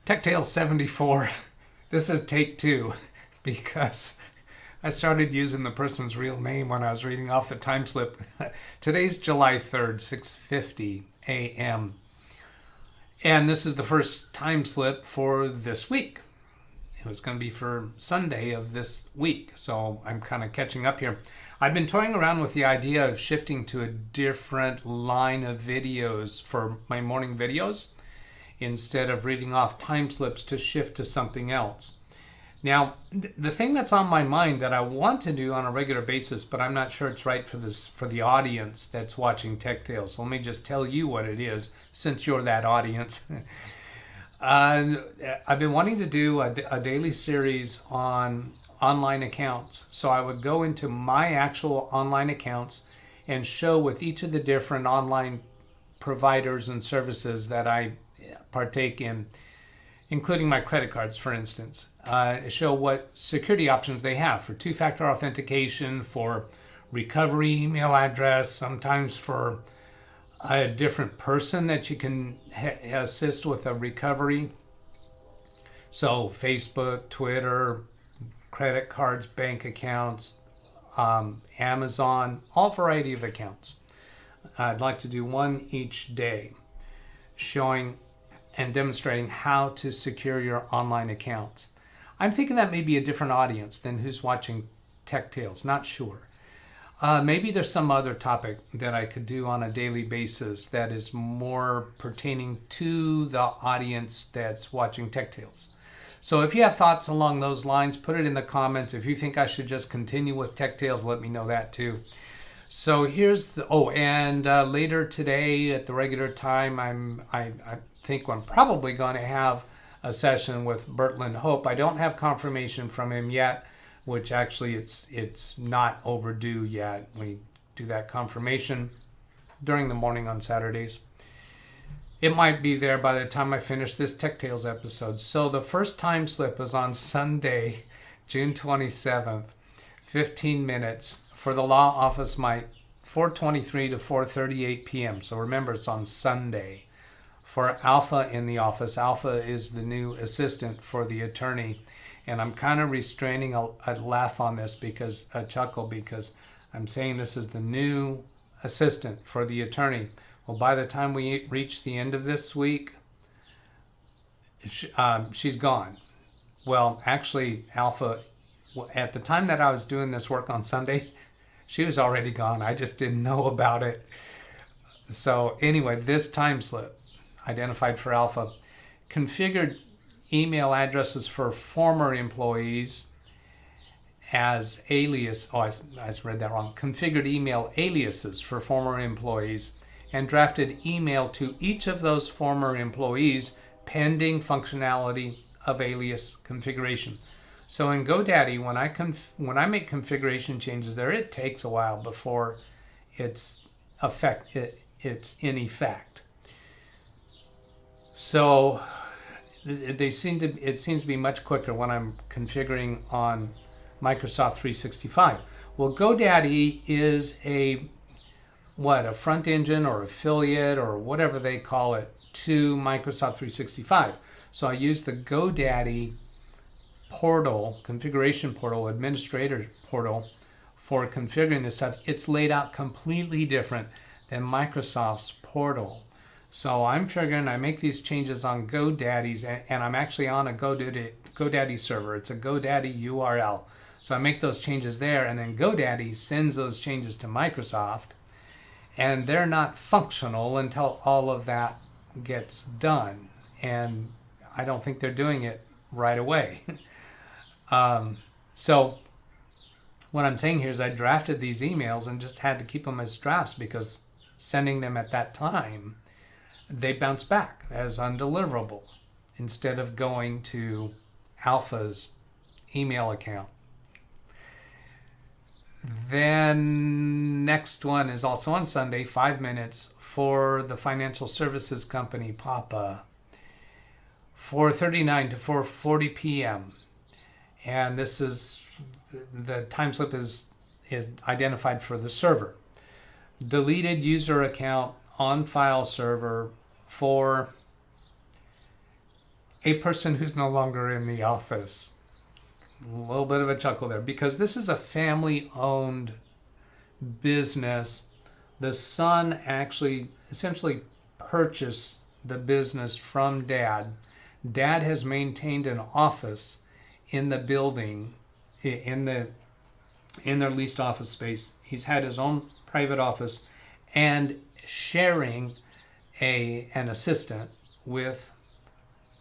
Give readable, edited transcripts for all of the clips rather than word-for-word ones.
TechTales 74. This is take 2 because I started using the person's real name when I was reading off the time slip. Today's July 3rd, 6:50 a.m. And this is the first time slip for this week. It was going to be for Sunday of this week, so I'm kind of catching up here. I've been toying around with the idea of shifting to a different line of videos for my morning videos instead of reading off time slips, to shift to something else. Now, the thing that's on my mind that I want to do on a regular basis, but I'm not sure it's right for the audience that's watching Tech Tales. So let me just tell you what it is, since you're that audience. I've been wanting to do a daily series on online accounts. So I would go into my actual online accounts and show with each of the different online providers and services that I partake in, including my credit cards, for instance. Show what security options they have for two-factor authentication, for recovery email address, sometimes for a different person that you can assist with a recovery. So Facebook, Twitter, credit cards, bank accounts, Amazon, all variety of accounts. I'd like to do one each day showing and demonstrating how to secure your online accounts. I'm thinking that may be a different audience than who's watching Tech Tales, not sure. Maybe there's some other topic that I could do on a daily basis that is more pertaining to the audience that's watching Tech Tales. So if you have thoughts along those lines, put it in the comments. If you think I should just continue with Tech Tales, let me know that too. So here's the, later today at the regular time, I think I'm probably going to have a session with Bertland Hope. I don't have confirmation from him yet, which actually it's not overdue yet. We do that confirmation during the morning on Saturdays. It might be there by the time I finish this Tech Tales episode. So the first time slip is on Sunday, June 27th, 15 minutes for the law office mic, 4:23 to 4:38 p.m. So remember, it's on Sunday. For Alpha in the office, Alpha is the new assistant for the attorney. And I'm kind of restraining a laugh on this, a chuckle, because I'm saying this is the new assistant for the attorney. Well, by the time we reach the end of this week, she's gone. Well, actually, Alpha, at the time that I was doing this work on Sunday, she was already gone. I just didn't know about it. So anyway, this time slip identified for Alpha, configured email addresses for former employees as alias. Oh, I read that wrong. Configured email aliases for former employees and drafted email to each of those former employees pending functionality of alias configuration. So in GoDaddy, when I make configuration changes there, it takes a while before it's in effect. So it seems to be much quicker when I'm configuring on Microsoft 365. Well, GoDaddy is a front engine or affiliate or whatever they call it to Microsoft 365. So I use the GoDaddy portal, configuration portal, administrator portal for configuring this stuff. It's laid out completely different than Microsoft's portal. So I'm figuring I make these changes on GoDaddy's, and I'm actually on a GoDaddy server. It's a GoDaddy URL. So I make those changes there, and then GoDaddy sends those changes to Microsoft, and they're not functional until all of that gets done. And I don't think they're doing it right away. So what I'm saying here is I drafted these emails and just had to keep them as drafts, because sending them at that time, they bounce back as undeliverable instead of going to Alpha's email account. Then next one is also on Sunday, 5 minutes for the financial services company, Papa, 4:39 to 4:40 p.m. And this is, the time slip is identified for the server. Deleted user account on file server for a person who's no longer in the office. A little bit of a chuckle there because this is a family-owned business. The son actually essentially purchased the business from dad. Dad has maintained an office in the building, in their leased office space. He's had his own private office and sharing an assistant with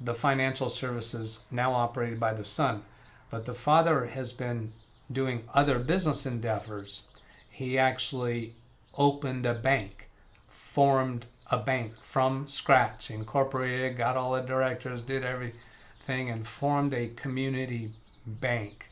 the financial services now operated by the son. But the father has been doing other business endeavors. He actually opened a bank, formed a bank from scratch, incorporated, got all the directors, did everything, and formed a community bank.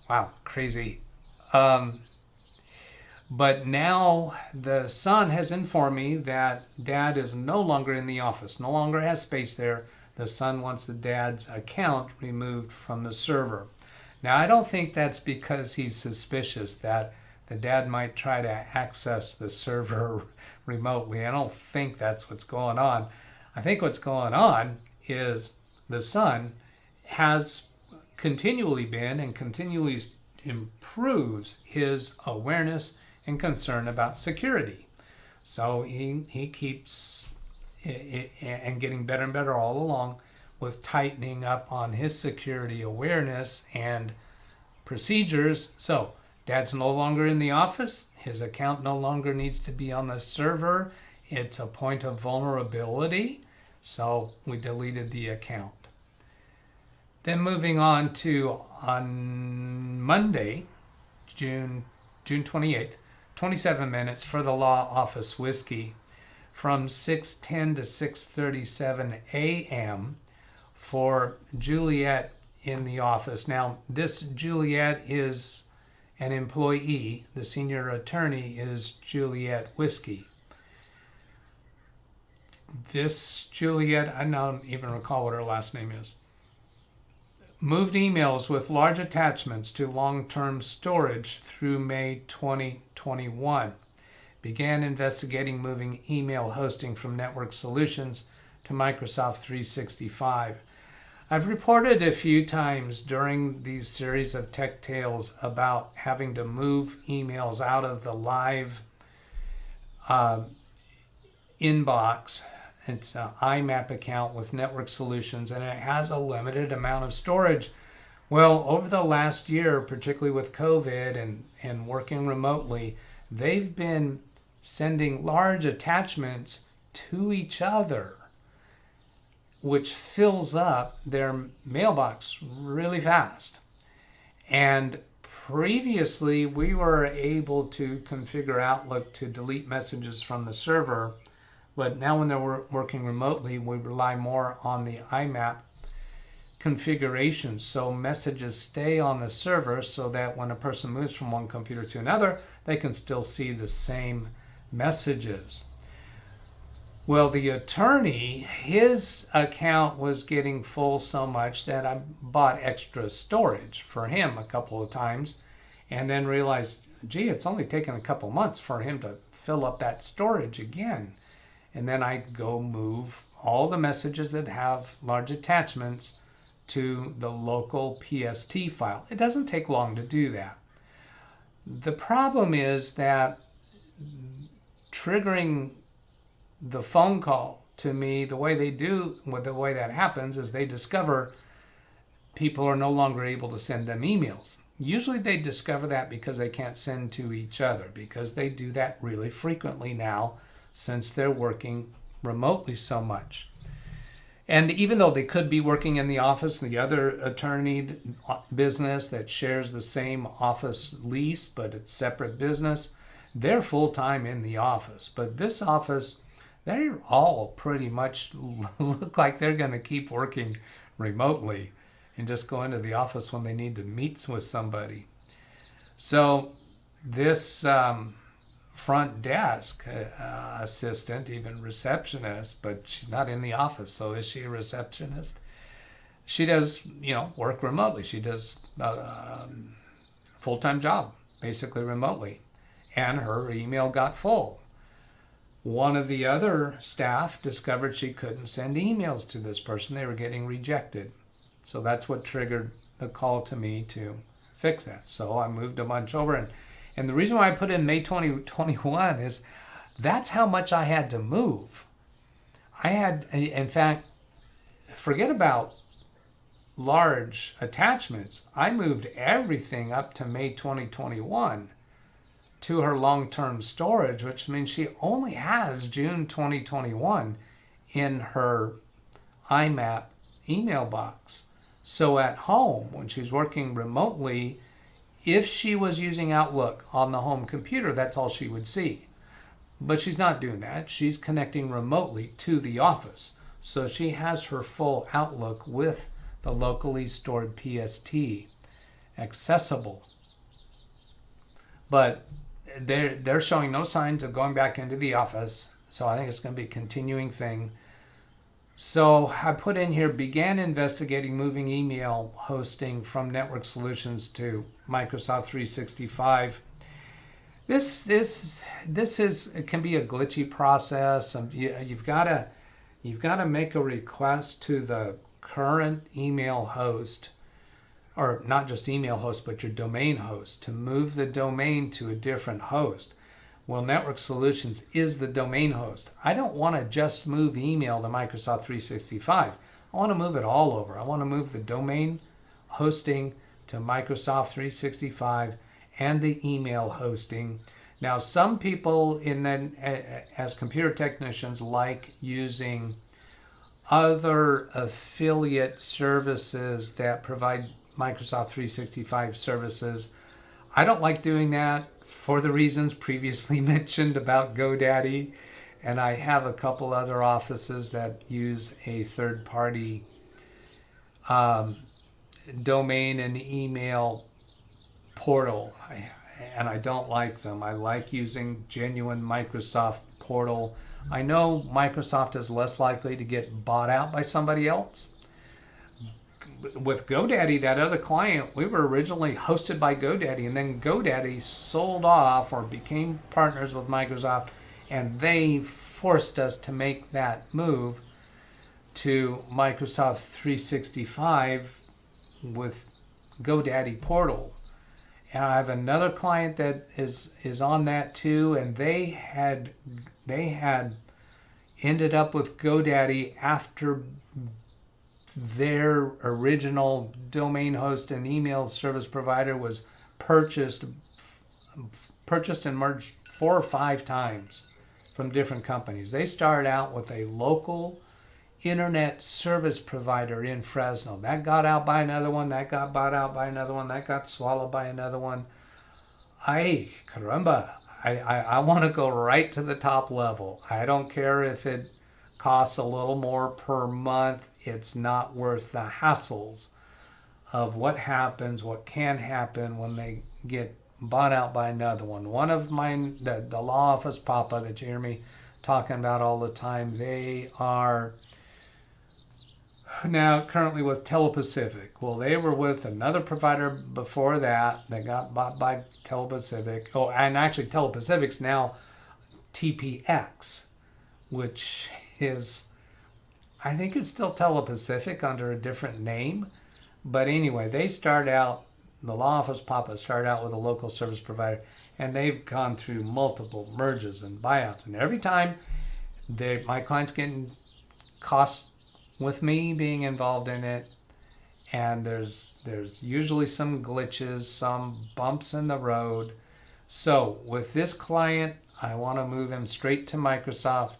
Wow, crazy. But now the son has informed me that dad is no longer in the office, no longer has space there. The son wants the dad's account removed from the server. Now, I don't think that's because he's suspicious that the dad might try to access the server remotely. I don't think that's what's going on. I think what's going on is the son has continually been and continually improves his awareness and concern about security. So he keeps and getting better and better all along with tightening up on his security awareness and procedures. So dad's no longer in the office. His account no longer needs to be on the server. It's a point of vulnerability. So we deleted the account. Then moving on to on Monday, June 28th, 27 minutes for the law office whiskey from 6:10 to 6:37 a.m. for Juliet in the office. Now, this Juliet is an employee. The senior attorney is Juliet Whiskey. This Juliet, I don't even recall what her last name is, moved emails with large attachments to long-term storage through May 2021. Began investigating moving email hosting from Network Solutions to Microsoft 365. I've reported a few times during these series of tech tales about having to move emails out of the live inbox. It's an IMAP account with Network Solutions, and it has a limited amount of storage. Well, over the last year, particularly with COVID and working remotely, they've been sending large attachments to each other, which fills up their mailbox really fast. And previously, we were able to configure Outlook to delete messages from the server, but now when they're working remotely, we rely more on the IMAP configuration. So messages stay on the server so that when a person moves from one computer to another, they can still see the same messages. Well, the attorney, his account was getting full so much that I bought extra storage for him a couple of times and then realized, gee, it's only taken a couple months for him to fill up that storage again. And then I go move all the messages that have large attachments to the local PST file. It doesn't take long to do that. The problem is that triggering the phone call to me, the way that happens is they discover people are no longer able to send them emails. Usually they discover that because they can't send to each other, because they do that really frequently now since they're working remotely so much. And even though they could be working in the office, the other attorney business that shares the same office lease, but it's separate business, they're full-time in the office. But this office, they're all pretty much look like they're going to keep working remotely and just go into the office when they need to meet with somebody. So this front desk assistant, even receptionist, but she's not in the office. So is she a receptionist? She does, work remotely. She does a full-time job, basically remotely. And her email got full. One of the other staff discovered she couldn't send emails to this person. They were getting rejected. So that's what triggered the call to me to fix that. So I moved a bunch over. And the reason why I put in May 2021 is that's how much I had to move. I had, in fact, forget about large attachments. I moved everything up to May 2021 to her long-term storage, which means she only has June 2021 in her IMAP email box. So at home, when she's working remotely, if she was using Outlook on the home computer, that's all she would see. But she's not doing that. She's connecting remotely to the office. So she has her full Outlook with the locally stored PST accessible. But they're showing no signs of going back into the office. So I think it's going to be a continuing thing. So I put in here, began investigating moving email hosting from Network Solutions to Microsoft 365. This it can be a glitchy process. You've got to make a request to the current email host, or not just email host, but your domain host, to move the domain to a different host. Well, Network Solutions is the domain host. I don't want to just move email to Microsoft 365. I want to move it all over. I want to move the domain hosting to Microsoft 365 and the email hosting. Now, some people as computer technicians like using other affiliate services that provide Microsoft 365 services. I don't like doing that for the reasons previously mentioned about GoDaddy, and I have a couple other offices that use a third-party domain and email portal, and I don't like them. I like using genuine Microsoft portal. I know Microsoft is less likely to get bought out by somebody else. With GoDaddy, that other client, we were originally hosted by GoDaddy, and then GoDaddy sold off or became partners with Microsoft, and they forced us to make that move to Microsoft 365 with GoDaddy portal. And I have another client that is on that too, and they had ended up with GoDaddy after their original domain host and email service provider was purchased and merged 4 or 5 times from different companies. They started out with a local internet service provider in Fresno. That got out by another one, that got bought out by another one, that got swallowed by another one. Caramba, I want to go right to the top level. I don't care if it costs a little more per month. It's not worth the hassles of what happens, what can happen when they get bought out by another one. One of mine, the law office papa that you hear me talking about all the time, they are now currently with Telepacific. Well, they were with another provider before that. They got bought by Telepacific. Oh, and actually Telepacific's now TPX, which is, I think it's still Telepacific under a different name. But anyway, they start out, the law office papa started out with a local service provider, and they've gone through multiple merges and buyouts. And every time my client's getting costs with me being involved in it, and there's usually some glitches, some bumps in the road. So with this client, I want to move him straight to Microsoft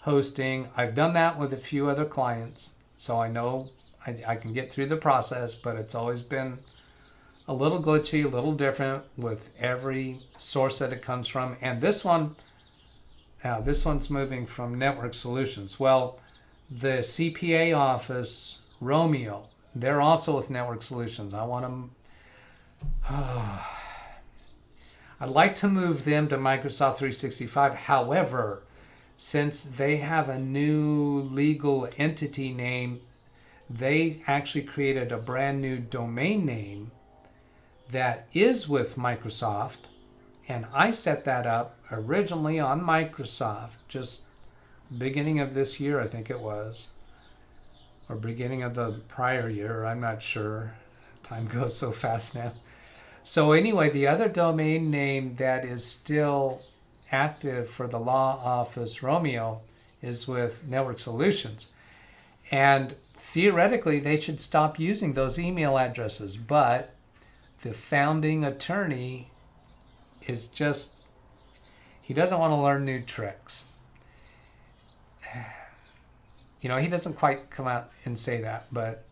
hosting. I've done that with a few other clients, so I know I can get through the process, but it's always been a little glitchy, a little different with every source that it comes from. And this one's moving from Network Solutions. Well, the CPA office, Romeo, they're also with Network Solutions. I want them, I'd like to move them to Microsoft 365. However, since they have a new legal entity name, they actually created a brand new domain name that is with Microsoft, And I set that up originally on Microsoft, just beginning of this year, I think it was, or beginning of the prior year, I'm not sure. Time goes so fast now. So anyway, the other domain name that is still active for the law office Romeo is with Network Solutions. And theoretically, they should stop using those email addresses, but the founding attorney is just, he doesn't want to learn new tricks. You know, he doesn't quite come out and say that, but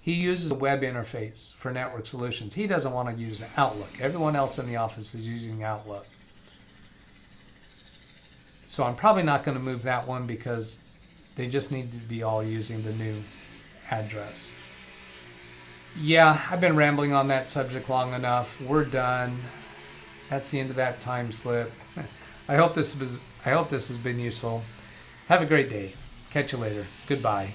he uses a web interface for Network Solutions. He doesn't want to use Outlook. Everyone else in the office is using Outlook. So I'm probably not going to move that one because they just need to be all using the new address. Yeah, I've been rambling on that subject long enough. We're done. That's the end of that time slip. I hope this has been useful. Have a great day. Catch you later. Goodbye.